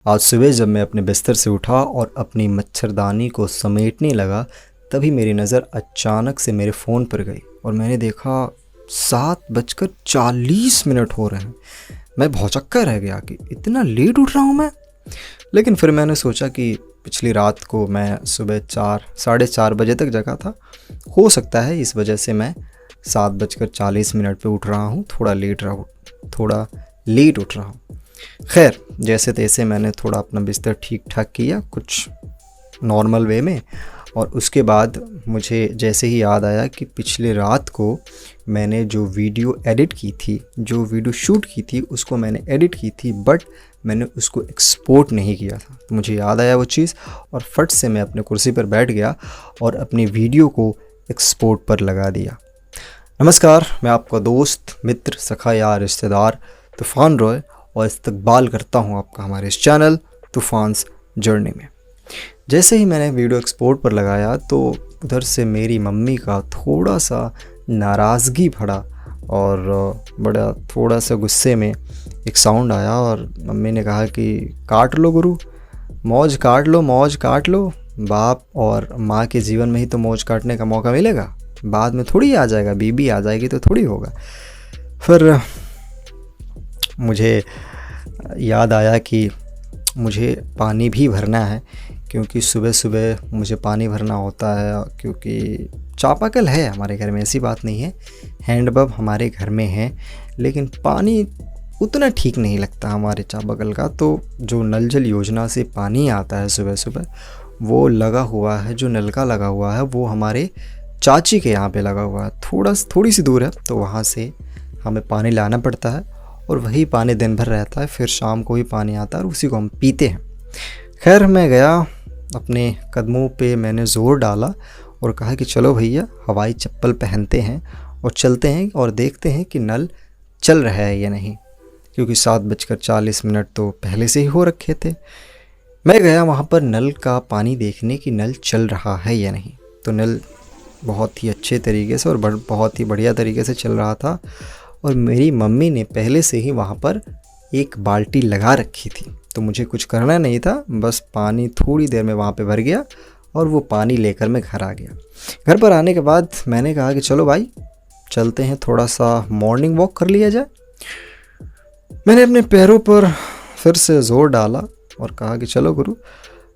आज सुबह जब मैं अपने बिस्तर से उठा और अपनी मच्छरदानी को समेटने लगा, तभी मेरी नज़र अचानक से मेरे फ़ोन पर गई और मैंने देखा 7:40 हो रहे हैं। मैं भौचक्का रह गया कि इतना लेट उठ रहा हूँ मैं। लेकिन फिर मैंने सोचा कि पिछली रात को मैं सुबह 4 साढ़े 4 बजे तक जगा था, हो सकता है इस वजह से मैं 7:40 पे उठ रहा हूँ, थोड़ा लेट उठ रहा हूँ। खैर, जैसे तैसे मैंने थोड़ा अपना बिस्तर ठीक ठाक किया कुछ नॉर्मल वे में, और उसके बाद मुझे जैसे ही याद आया कि पिछले रात को मैंने जो वीडियो एडिट की थी, जो वीडियो शूट की थी, उसको मैंने एडिट की थी, बट मैंने उसको एक्सपोर्ट नहीं किया था। तो मुझे याद आया वो चीज़ और फट से मैं अपने कुर्सी पर बैठ गया और अपनी वीडियो को एक्सपोर्ट पर लगा दिया। नमस्कार, मैं आपका दोस्त, मित्र, सखा या रिश्तेदार तूफ़ान रॉय और इस्तकबाल करता हूं आपका हमारे इस चैनल तूफ़ान्स जर्नी में। जैसे ही मैंने वीडियो एक्सपोर्ट पर लगाया तो उधर से मेरी मम्मी का थोड़ा सा नाराज़गी भरा और बड़ा थोड़ा सा गुस्से में एक साउंड आया और मम्मी ने कहा कि काट लो गुरु, मौज काट लो। बाप और माँ के जीवन में ही तो मौज काटने का मौका मिलेगा, बाद में थोड़ी आ जाएगा, बीबी आ जाएगी तो थोड़ी होगा। फिर मुझे याद आया कि मुझे पानी भी भरना है, क्योंकि सुबह सुबह मुझे पानी भरना होता है, क्योंकि चापाकल है हमारे घर में, ऐसी बात नहीं है, हैंडपंप हमारे घर में है, लेकिन पानी उतना ठीक नहीं लगता हमारे चापाकल का। तो जो नल जल योजना से पानी आता है सुबह सुबह, वो लगा हुआ है, जो नलका लगा हुआ है वो हमारे चाची के यहाँ पे लगा हुआ है, थोड़ी सी दूर है, तो वहाँ से हमें पानी लाना पड़ता है और वही पानी दिन भर रहता है, फिर शाम को ही पानी आता है और उसी को हम पीते हैं। खैर, मैं गया, अपने कदमों पे मैंने ज़ोर डाला और कहा कि चलो भैया, हवाई चप्पल पहनते हैं और चलते हैं और देखते हैं कि नल चल रहा है या नहीं, क्योंकि 7:40 तो पहले से ही हो रखे थे। मैं गया वहाँ पर नल का पानी देखने कि नल चल रहा है या नहीं। तो नल बहुत ही अच्छे तरीके से और बहुत ही बढ़िया तरीके से चल रहा था और मेरी मम्मी ने पहले से ही वहाँ पर एक बाल्टी लगा रखी थी, तो मुझे कुछ करना नहीं था, बस पानी थोड़ी देर में वहाँ पे भर गया और वो पानी लेकर मैं घर आ गया। घर पर आने के बाद मैंने कहा कि चलो भाई, चलते हैं, थोड़ा सा मॉर्निंग वॉक कर लिया जाए। मैंने अपने पैरों पर फिर से ज़ोर डाला और कहा कि चलो गुरु,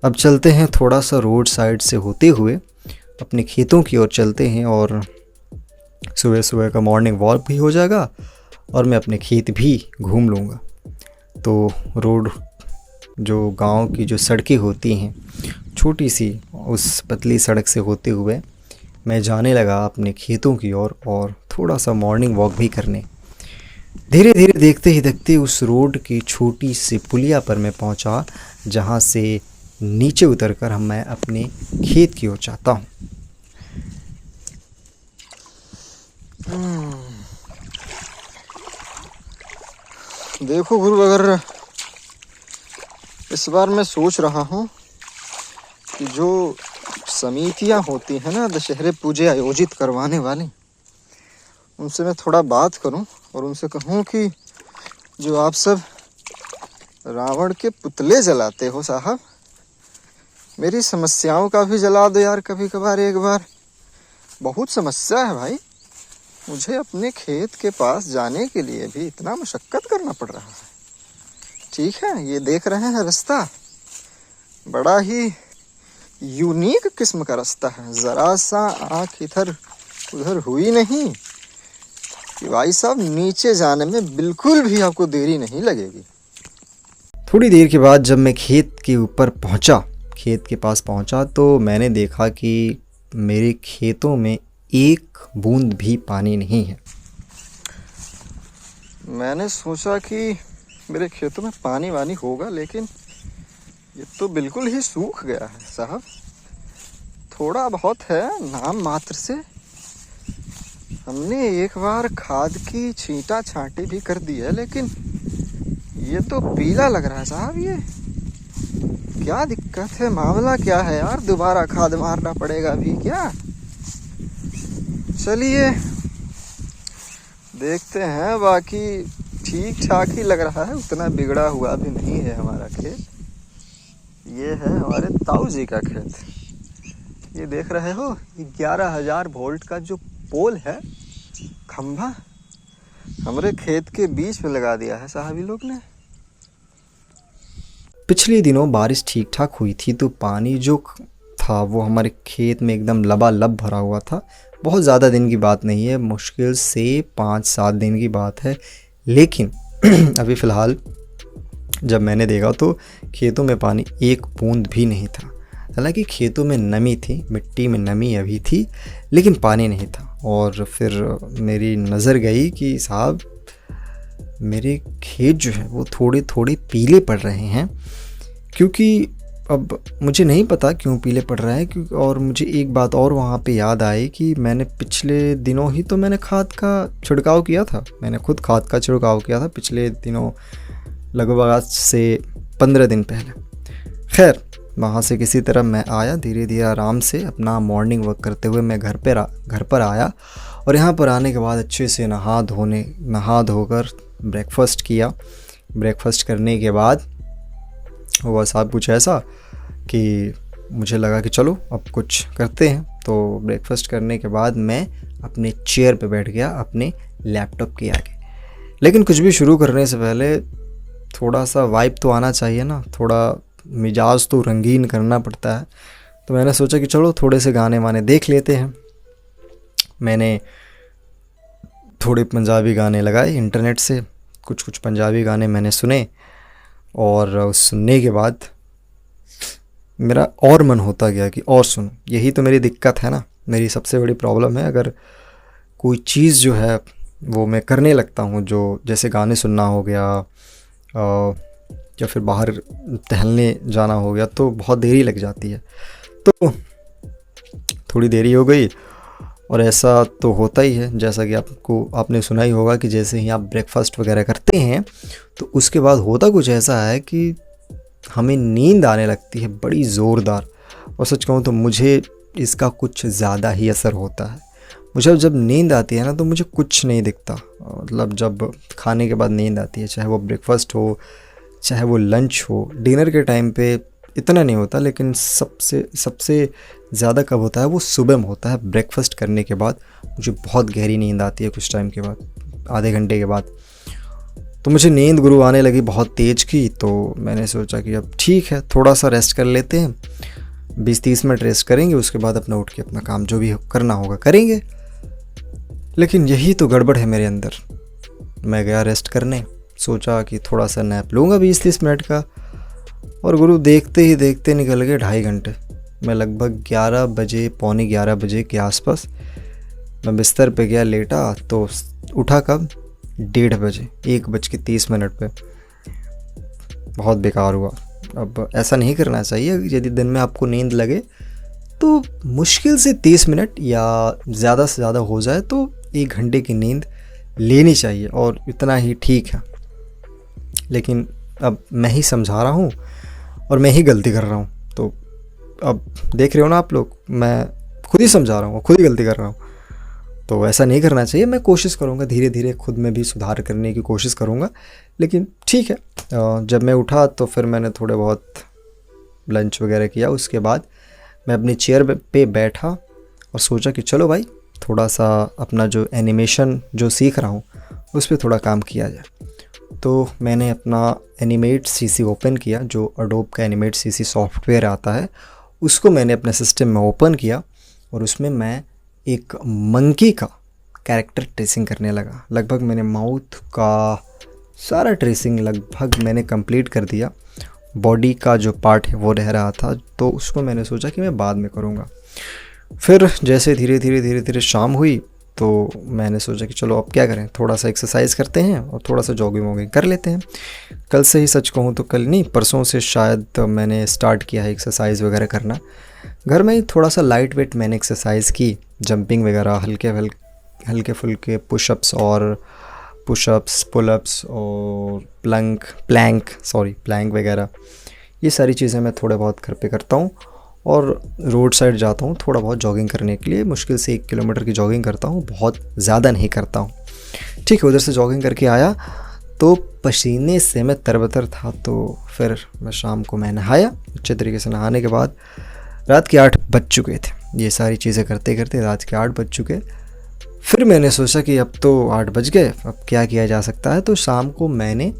अब चलते हैं, थोड़ा सा रोड साइड से होते हुए अपने खेतों की ओर चलते हैं और सुबह सुबह का मॉर्निंग वॉक भी हो जाएगा और मैं अपने खेत भी घूम लूँगा। तो रोड, जो गांव की जो सड़कें होती हैं, छोटी सी उस पतली सड़क से होते हुए मैं जाने लगा अपने खेतों की ओर और थोड़ा सा मॉर्निंग वॉक भी करने। धीरे धीरे देखते ही देखते उस रोड की छोटी सी पुलिया पर मैं पहुंचा, जहां से नीचे उतरकर मैं अपने खेत की ओर जाता हूं। देखो गुरु, अगर इस बार मैं सोच रहा हूँ कि जो समितियाँ होती हैं ना, दशहरे पूजे आयोजित करवाने वाली, उनसे मैं थोड़ा बात करूं और उनसे कहूं कि जो आप सब रावण के पुतले जलाते हो साहब, मेरी समस्याओं का भी जला दो यार कभी कभार, एक बार। बहुत समस्या है भाई, मुझे अपने खेत के पास जाने के लिए भी इतना मशक्कत करना पड़ रहा है। ठीक है, ये देख रहे हैं रास्ता, बड़ा ही यूनिक किस्म का रास्ता है, ज़रा सा आँख इधर उधर हुई नहीं कि भाई साहब नीचे जाने में बिल्कुल भी आपको देरी नहीं लगेगी। थोड़ी देर के बाद जब मैं खेत के ऊपर पहुंचा, खेत के पास पहुंचा, तो मैंने देखा कि मेरे खेतों में एक बूंद भी पानी नहीं है। मैंने सोचा कि मेरे खेतों में पानी वानी होगा, लेकिन ये तो बिल्कुल ही सूख गया है साहब। थोड़ा बहुत है, नाम मात्र से। हमने एक बार खाद की छींटा छांटी भी कर दी है, लेकिन ये तो पीला लग रहा है साहब। ये क्या दिक्कत है, मामला क्या है यार? दोबारा खाद मारना पड़ेगा अभी क्या? चलिए देखते हैं, बाकी ठीक ठाक ही लग रहा है, उतना बिगड़ा हुआ भी नहीं है हमारा खेत। ये है हमारे ताऊ जी का खेत। ये देख रहे हो, 11,000 वोल्ट का जो पोल है, खंभा, हमारे खेत के बीच में लगा दिया है साहब ये लोग ने। पिछले दिनों बारिश ठीक ठाक हुई थी तो पानी जो था वो हमारे खेत में एकदम लबालब भरा हुआ था। बहुत ज़्यादा दिन की बात नहीं है, मुश्किल से 5-7 दिन की बात है। लेकिन अभी फ़िलहाल जब मैंने देखा तो खेतों में पानी एक बूंद भी नहीं था। हालांकि खेतों में नमी थी, मिट्टी में नमी अभी थी, लेकिन पानी नहीं था। और फिर मेरी नज़र गई कि साहब मेरे खेत जो है वो थोड़े थोड़े पीले पड़ रहे हैं। क्योंकि अब मुझे नहीं पता क्यों पीले पड़ रहा है, क्योंकि और मुझे एक बात और वहाँ पे याद आई कि मैंने पिछले दिनों ही तो मैंने खाद का छिड़काव किया था। मैंने खुद खाद का छिड़काव किया था पिछले दिनों, लगभग आज से 15 दिन पहले। खैर, वहाँ से किसी तरह मैं आया, धीरे धीरे आराम से अपना मॉर्निंग वॉक करते हुए मैं घर पर आया। और यहाँ पर आने के बाद अच्छे से नहा धोकर ब्रेकफास्ट किया। ब्रेकफास्ट करने के बाद हुआ साहब कुछ ऐसा कि मुझे लगा कि चलो अब कुछ करते हैं। तो ब्रेकफास्ट करने के बाद मैं अपने चेयर पे बैठ गया अपने लैपटॉप के आगे। लेकिन कुछ भी शुरू करने से पहले थोड़ा सा वाइब तो आना चाहिए ना, थोड़ा मिजाज तो रंगीन करना पड़ता है। तो मैंने सोचा कि चलो थोड़े से गाने वाने देख लेते हैं। मैंने थोड़े पंजाबी गाने लगाए इंटरनेट से, कुछ पंजाबी गाने मैंने सुने। और सुनने के बाद मेरा और मन होता गया कि और सुनो। यही तो मेरी दिक्कत है ना, मेरी सबसे बड़ी प्रॉब्लम है। अगर कोई चीज़ जो है वो मैं करने लगता हूँ, जो जैसे गाने सुनना हो गया या फिर बाहर टहलने जाना हो गया, तो बहुत देरी लग जाती है। तो थोड़ी देरी हो गई। और ऐसा तो होता ही है, जैसा कि आपने सुना ही होगा कि जैसे ही आप ब्रेकफास्ट वगैरह करते हैं तो उसके बाद होता कुछ ऐसा है कि हमें नींद आने लगती है बड़ी ज़ोरदार। और सच कहूँ तो मुझे इसका कुछ ज़्यादा ही असर होता है। मुझे जब नींद आती है ना तो मुझे कुछ नहीं दिखता। मतलब जब खाने के बाद नींद आती है, चाहे वो ब्रेकफास्ट हो चाहे वो लंच हो, डिनर के टाइम पे इतना नहीं होता, लेकिन सबसे ज़्यादा कब होता है वो सुबह में होता है। ब्रेकफास्ट करने के बाद मुझे बहुत गहरी नींद आती है कुछ टाइम के बाद, आधे घंटे के बाद। तो मुझे नींद गुरु आने लगी बहुत तेज़ की। तो मैंने सोचा कि अब ठीक है, थोड़ा सा रेस्ट कर लेते हैं, 20-30 मिनट रेस्ट करेंगे, उसके बाद अपना उठ के अपना काम जो भी करना होगा करेंगे। लेकिन यही तो गड़बड़ है मेरे अंदर। मैं गया रेस्ट करने, सोचा कि थोड़ा सा नैप लूँगा 20-30 मिनट का, और गुरु देखते ही देखते निकल गए 2.5 घंटे। मैं लगभग 11 बजे, पौने 11 बजे के आसपास मैं बिस्तर पे गया, लेटा तो उठा कब, 1:30 बजे, 1:30 पे। बहुत बेकार हुआ। अब ऐसा नहीं करना चाहिए। यदि दिन में आपको नींद लगे तो मुश्किल से 30 मिनट या ज़्यादा से ज़्यादा हो जाए तो 1 घंटे की नींद लेनी चाहिए, और इतना ही ठीक है। लेकिन अब मैं ही समझा रहा हूँ और मैं ही गलती कर रहा हूँ। तो अब देख रहे हो ना आप लोग, मैं खुद ही समझा रहा हूँ, खुद ही गलती कर रहा हूँ। तो ऐसा नहीं करना चाहिए। मैं कोशिश करूँगा, धीरे धीरे खुद में भी सुधार करने की कोशिश करूँगा। लेकिन ठीक है, जब मैं उठा तो फिर मैंने थोड़े बहुत लंच वगैरह किया। उसके बाद मैं अपनी चेयर पे बैठा और सोचा कि चलो भाई, थोड़ा सा अपना जो एनिमेशन जो सीख रहा हूँ उस पर थोड़ा काम किया जाए। तो मैंने अपना एनिमेट सीसी ओपन किया, जो अडोब का एनिमेट सीसी सॉफ्टवेयर आता है, उसको मैंने अपने सिस्टम में ओपन किया। और उसमें मैं एक मंकी का कैरेक्टर ट्रेसिंग करने लगा। लगभग मैंने माउथ का सारा ट्रेसिंग लगभग मैंने कंप्लीट कर दिया। बॉडी का जो पार्ट है वो रह रहा था, तो उसको मैंने सोचा कि मैं बाद में करूँगा। फिर जैसे धीरे धीरे शाम हुई तो मैंने सोचा कि चलो अब क्या करें, थोड़ा सा एक्सरसाइज करते हैं और थोड़ा सा जॉगिंग वॉगिंग कर लेते हैं। कल से ही, सच कहूँ तो कल नहीं, परसों से शायद मैंने स्टार्ट किया है एक्सरसाइज वगैरह करना। घर में ही थोड़ा सा लाइट वेट मैंने एक्सरसाइज की, जंपिंग वगैरह, हल्के फुल्के पुशअप्स पुलअप्स और प्लैंक वगैरह, ये सारी चीज़ें मैं थोड़े बहुत घर पे करता हूँ। और रोड साइड जाता हूँ थोड़ा बहुत जॉगिंग करने के लिए, मुश्किल से 1 किलोमीटर की जॉगिंग करता हूँ, बहुत ज़्यादा नहीं करता हूँ। ठीक है, उधर से जॉगिंग करके आया तो पसीने से मैं तरबतर था। तो फिर मैं शाम को मैं नहाया। अच्छे तरीके से नहाने के बाद रात के 8 बज चुके थे। ये सारी चीज़ें करते करते रात के 8 बज चुके। फिर मैंने सोचा कि अब तो 8 बज गए, अब क्या किया जा सकता है। तो शाम को मैंने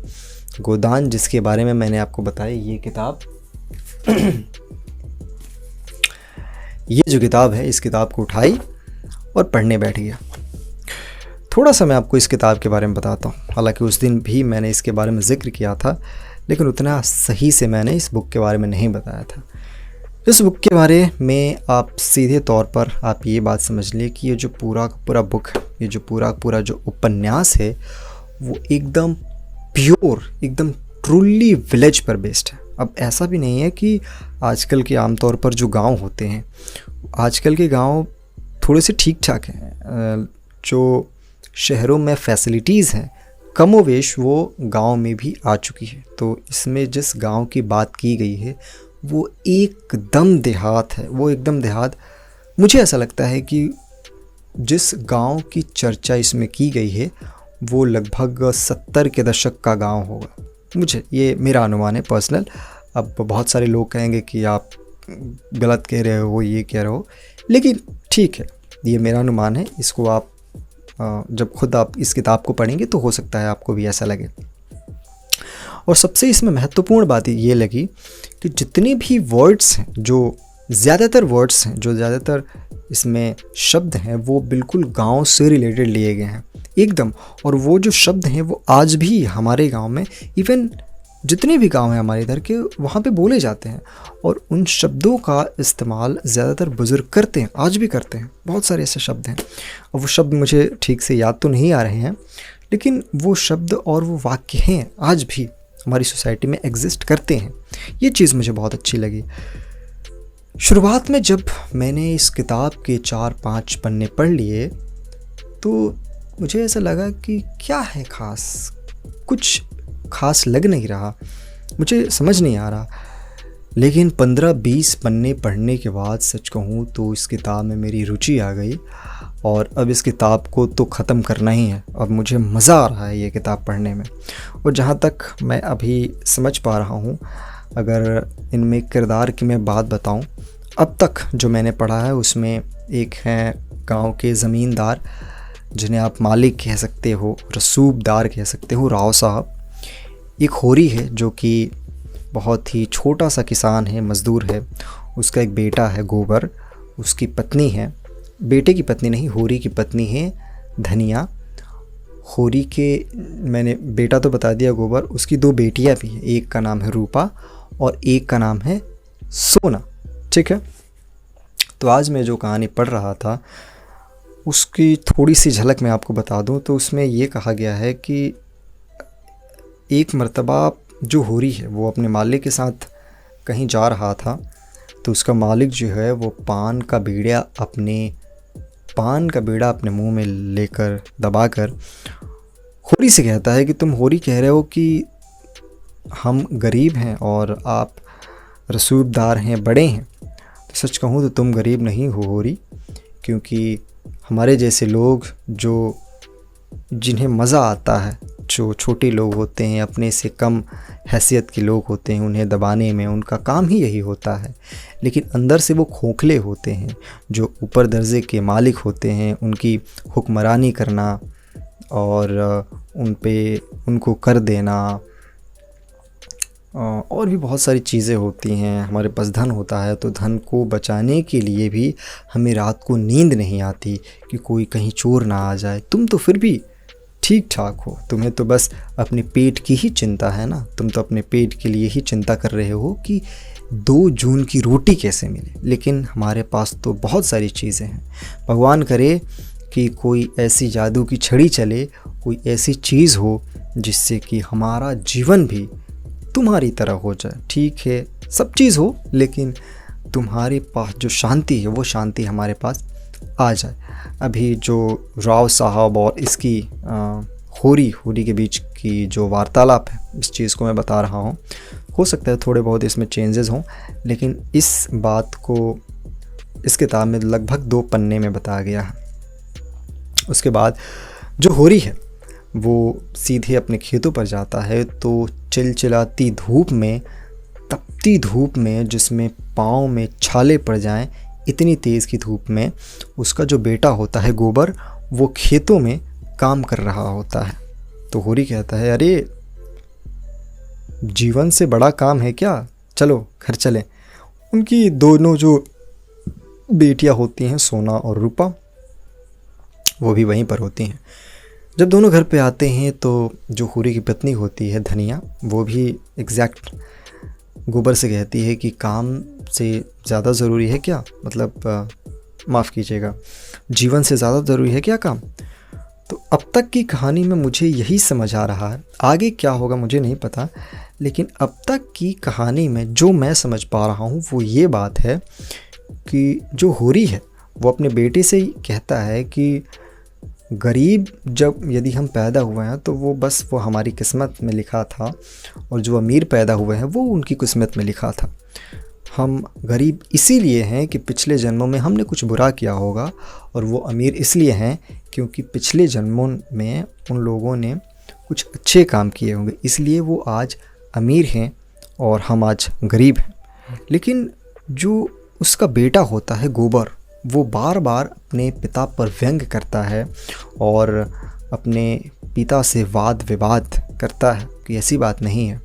गोदान, जिसके बारे में मैंने आपको बताया, ये किताब ये जो किताब है, इस किताब को उठाई और पढ़ने बैठ गया। थोड़ा सा मैं आपको इस किताब के बारे में बताता हूँ। हालांकि उस दिन भी मैंने इसके बारे में ज़िक्र किया था, लेकिन उतना सही से मैंने इस बुक के बारे में नहीं बताया था। इस बुक के बारे में आप सीधे तौर पर आप ये बात समझ लिए कि ये जो पूरा पूरा बुक है, ये जो पूरा जो उपन्यास है, वो एकदम प्योर, एकदम ट्रूली विलेज पर बेस्ड है। अब ऐसा भी नहीं है कि आजकल के आमतौर पर जो गांव होते हैं, आजकल के गांव थोड़े से ठीक ठाक हैं। जो शहरों में फैसिलिटीज़ हैं, कमोवेश वो गांव में भी आ चुकी है। तो इसमें जिस गांव की बात की गई है वो एकदम देहात है, वो एकदम देहात। मुझे ऐसा लगता है कि जिस गांव की चर्चा इसमें की गई है वो लगभग 70 के दशक का गांव होगा। मुझे, ये मेरा अनुमान है पर्सनल। अब बहुत सारे लोग कहेंगे कि आप गलत कह रहे हो, ये कह रहे हो, लेकिन ठीक है, ये मेरा अनुमान है। इसको आप जब खुद आप इस किताब को पढ़ेंगे तो हो सकता है आपको भी ऐसा लगे। और सबसे इसमें महत्वपूर्ण बात ये लगी कि जितने भी वर्ड्स हैं, जो ज़्यादातर वर्ड्स हैं, जो ज़्यादातर इसमें शब्द हैं, वो बिल्कुल गांव से रिलेटेड लिए गए हैं एकदम। और वो जो शब्द हैं वो आज भी हमारे गांव में, इवन जितने भी गांव हैं हमारे इधर के, वहाँ पे बोले जाते हैं। और उन शब्दों का इस्तेमाल ज़्यादातर बुज़ुर्ग करते हैं, आज भी करते हैं। बहुत सारे ऐसे शब्द हैं और वो शब्द मुझे ठीक से याद तो नहीं आ रहे हैं, लेकिन वो शब्द और वो वाक्य हैं, आज भी हमारी सोसाइटी में एग्जिस्ट करते हैं। ये चीज़ मुझे बहुत अच्छी लगी। शुरुआत में जब मैंने इस किताब के 4-5 पन्ने पढ़ लिए तो मुझे ऐसा लगा कि क्या है ख़ास, कुछ ख़ास लग नहीं रहा, मुझे समझ नहीं आ रहा। लेकिन 15-20 पन्ने पढ़ने के बाद सच कहूँ तो इस किताब में मेरी रुचि आ गई और अब इस किताब को तो ख़त्म करना ही है। अब मुझे मज़ा आ रहा है ये किताब पढ़ने में। और जहाँ तक मैं अभी समझ पा रहा हूँ, अगर इनमें किरदार की मैं बात बताऊँ, अब तक जो मैंने पढ़ा है उसमें एक हैं गांव के ज़मींदार, जिन्हें आप मालिक कह सकते हो, रसूबदार कह सकते हो, राव साहब। एक होरी है जो कि बहुत ही छोटा सा किसान है, मज़दूर है। उसका एक बेटा है गोबर, उसकी पत्नी है, बेटे की पत्नी नहीं, होरी की पत्नी है धनिया। होरी के, मैंने बेटा तो बता दिया गोबर, उसकी 2 बेटियां भी हैं। एक का नाम है रूपा और एक का नाम है सोना। ठीक है, तो आज मैं जो कहानी पढ़ रहा था उसकी थोड़ी सी झलक मैं आपको बता दूं। तो उसमें ये कहा गया है कि एक मर्तबा जो होरी है वो अपने मालिक के साथ कहीं जा रहा था, तो उसका मालिक जो है वो पान का बीड़ा अपने मुंह में लेकर दबाकर होरी से कहता है कि तुम होरी कह रहे हो कि हम गरीब हैं और आप रसूबदार हैं, बड़े हैं। तो सच कहूँ तो तुम गरीब नहीं हो होरी, क्योंकि हमारे जैसे लोग जो जिन्हें मज़ा आता है, जो छोटे लोग होते हैं, अपने से कम हैसियत के लोग होते हैं, उन्हें दबाने में उनका काम ही यही होता है। लेकिन अंदर से वो खोखले होते हैं। जो ऊपर दर्जे के मालिक होते हैं उनकी हुक्मरानी करना और उनको कर देना, और भी बहुत सारी चीज़ें होती हैं। हमारे पास धन होता है तो धन को बचाने के लिए भी हमें रात को नींद नहीं आती कि कोई कहीं चोर ना आ जाए। तुम तो फिर भी ठीक ठाक हो, तुम्हें तो बस अपने पेट की ही चिंता है ना, तुम तो अपने पेट के लिए ही चिंता कर रहे हो कि 2 जून की रोटी कैसे मिले। लेकिन हमारे पास तो बहुत सारी चीज़ें हैं। भगवान करे कि कोई ऐसी जादू की छड़ी चले, कोई ऐसी चीज़ हो जिससे कि हमारा जीवन भी तुम्हारी तरह हो जाए। ठीक है, सब चीज़ हो, लेकिन तुम्हारे पास जो शांति है वो शांति हमारे पास आ जाए। अभी जो राव साहब और इसकी होरी के बीच की जो वार्तालाप है, इस चीज़ को मैं बता रहा हूँ। हो सकता है थोड़े बहुत इसमें चेंजेस हों, लेकिन इस बात को इस किताब में लगभग 2 पन्ने में बताया गया है। उसके बाद जो होरी है वो सीधे अपने खेतों पर जाता है तो चिलचिलाती धूप में, तपती धूप में जिसमें पाँव में छाले पड़ जाएं, इतनी तेज़ की धूप में उसका जो बेटा होता है गोबर, वो खेतों में काम कर रहा होता है। तो होरी कहता है, अरे जीवन से बड़ा काम है क्या, चलो घर चलें। उनकी दोनों जो बेटियां होती हैं सोना और रूपा, वो भी वहीं पर होती हैं। जब दोनों घर पे आते हैं तो जो होरी की पत्नी होती है धनिया, वो भी एग्जैक्ट गोबर से कहती है कि काम से ज़्यादा ज़रूरी है क्या, मतलब माफ़ कीजिएगा, जीवन से ज़्यादा ज़रूरी है क्या काम। तो अब तक की कहानी में मुझे यही समझ आ रहा है, आगे क्या होगा मुझे नहीं पता, लेकिन अब तक की कहानी में जो मैं समझ पा रहा हूँ वो ये बात है कि जो होरी है वो अपने बेटे से ही कहता है कि गरीब जब यदि हम पैदा हुए हैं तो वो हमारी किस्मत में लिखा था, और जो अमीर पैदा हुए हैं वो उनकी किस्मत में लिखा था। हम गरीब इसीलिए हैं कि पिछले जन्मों में हमने कुछ बुरा किया होगा, और वो अमीर इसलिए हैं क्योंकि पिछले जन्मों में उन लोगों ने कुछ अच्छे काम किए होंगे, इसलिए वो आज अमीर हैं और हम आज गरीब हैं। लेकिन जो उसका बेटा होता है गोबर, वो बार बार अपने पिता पर व्यंग करता है और अपने पिता से वाद विवाद करता है कि ऐसी बात नहीं है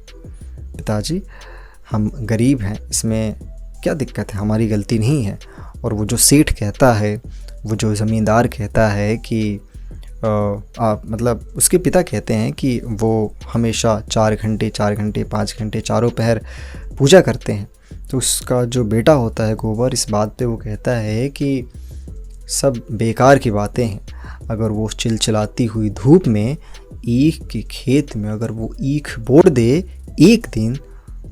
पिताजी, हम गरीब हैं, इसमें क्या दिक्कत है, हमारी गलती नहीं है। और वो जो सेठ कहता है, वो जो ज़मींदार कहता है कि मतलब उसके पिता कहते हैं कि वो हमेशा 4 घंटे 5 घंटे चारों पहर पूजा करते हैं। तो उसका जो बेटा होता है गोबर, इस बात पे वो कहता है कि सब बेकार की बातें हैं। अगर वो चिलचिलाती हुई धूप में ईख के खेत में अगर वो ईख बोर दे एक दिन,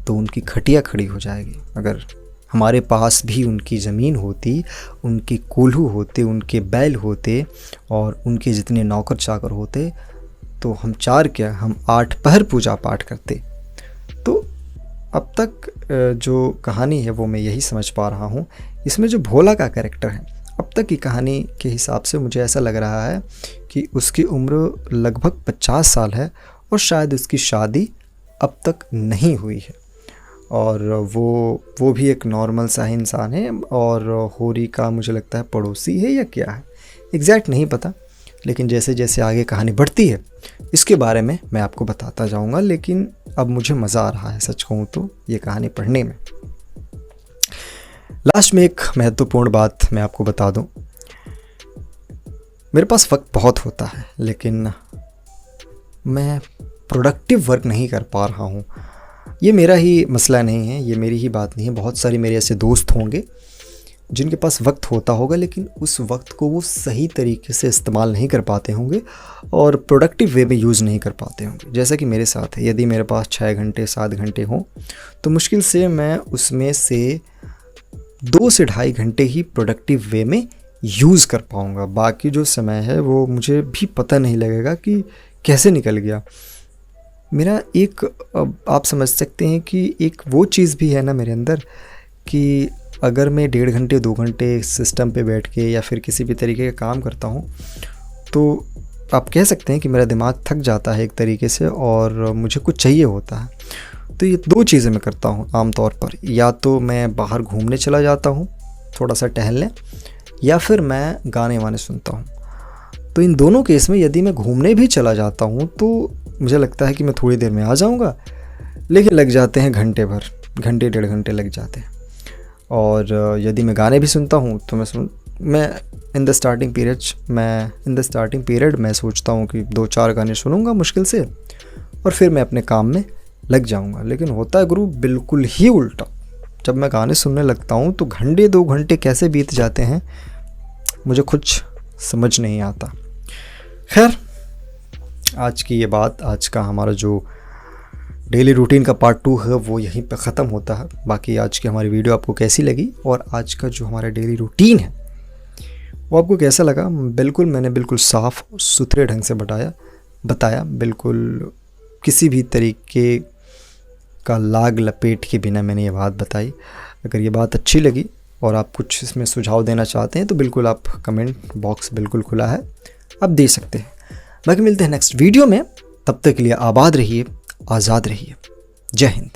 तो उनकी खटिया खड़ी हो जाएगी। अगर हमारे पास भी उनकी ज़मीन होती, उनके कोल्हू होते, उनके बैल होते और उनके जितने नौकर चाकर होते, तो हम 4 क्या, हम 8 पहर पूजा पाठ करते। तो अब तक जो कहानी है वो मैं यही समझ पा रहा हूँ। इसमें जो भोला का कैरेक्टर है, अब तक की कहानी के हिसाब से मुझे ऐसा लग रहा है कि उसकी उम्र लगभग 50 साल है और शायद उसकी शादी अब तक नहीं हुई है, और वो भी एक नॉर्मल सा इंसान है, और होरी का मुझे लगता है पड़ोसी है या क्या है, एग्जैक्ट नहीं पता। लेकिन जैसे जैसे आगे कहानी बढ़ती है इसके बारे में मैं आपको बताता जाऊंगा। लेकिन अब मुझे मज़ा आ रहा है सच कहूँ तो ये कहानी पढ़ने में। लास्ट में एक महत्वपूर्ण बात मैं आपको बता दूं, मेरे पास वक्त बहुत होता है लेकिन मैं प्रोडक्टिव वर्क नहीं कर पा रहा हूँ। ये मेरा ही मसला नहीं है, ये मेरी ही बात नहीं है। बहुत सारे मेरे ऐसे दोस्त होंगे जिनके पास वक्त होता होगा लेकिन उस वक्त को वो सही तरीके से इस्तेमाल नहीं कर पाते होंगे और प्रोडक्टिव वे में यूज़ नहीं कर पाते होंगे, जैसा कि मेरे साथ है। यदि मेरे पास 6 घंटे 7 घंटे हों तो मुश्किल से मैं उसमें से 2 से ढाई घंटे ही प्रोडक्टिव वे में यूज़ कर पाऊँगा। बाकी जो समय है वो मुझे भी पता नहीं लगेगा कि कैसे निकल गया। मेरा एक, आप समझ सकते हैं कि एक वो चीज़ भी है ना मेरे अंदर कि अगर मैं 1.5 घंटे 2 घंटे सिस्टम पे बैठ के या फिर किसी भी तरीके का काम करता हूँ तो आप कह सकते हैं कि मेरा दिमाग थक जाता है एक तरीके से और मुझे कुछ चाहिए होता है। तो ये 2 चीज़ें मैं करता हूँ आम तौर पर, या तो मैं बाहर घूमने चला जाता हूँ थोड़ा सा टहलने, या फिर मैं गाने वाने सुनता हूँ। तो इन दोनों केस में यदि मैं घूमने भी चला जाता हूँ तो मुझे लगता है कि मैं थोड़ी देर में आ जाऊँगा, लेकिन लग जाते हैं घंटे भर, घंटे 1.5 घंटे लग जाते हैं। और यदि मैं गाने भी सुनता हूँ तो मैं इन द स्टार्टिंग पीरियड मैं सोचता हूँ कि 2-4 गाने सुनूंगा मुश्किल से और फिर मैं अपने काम में लग जाऊँगा। लेकिन होता है गुरु बिल्कुल ही उल्टा। जब मैं गाने सुनने लगता हूँ तो घंटे 2 घंटे कैसे बीत जाते हैं मुझे कुछ समझ नहीं आता। खैर, आज की ये बात, आज का हमारा जो डेली रूटीन का पार्ट 2 है वो यहीं पे ख़त्म होता है। बाकी आज की हमारी वीडियो आपको कैसी लगी और आज का जो हमारा डेली रूटीन है वो आपको कैसा लगा, मैंने बिल्कुल साफ़ सुथरे ढंग से बताया, बिल्कुल किसी भी तरीके का लाग लपेट के बिना मैंने ये बात बताई। अगर ये बात अच्छी लगी और आप कुछ इसमें सुझाव देना चाहते हैं तो बिल्कुल आप कमेंट बॉक्स बिल्कुल खुला है, आप दे सकते हैं। बाकी मिलते हैं नेक्स्ट वीडियो में, तब तक के लिए आबाद रहिए, आज़ाद रहिए। जय हिंद।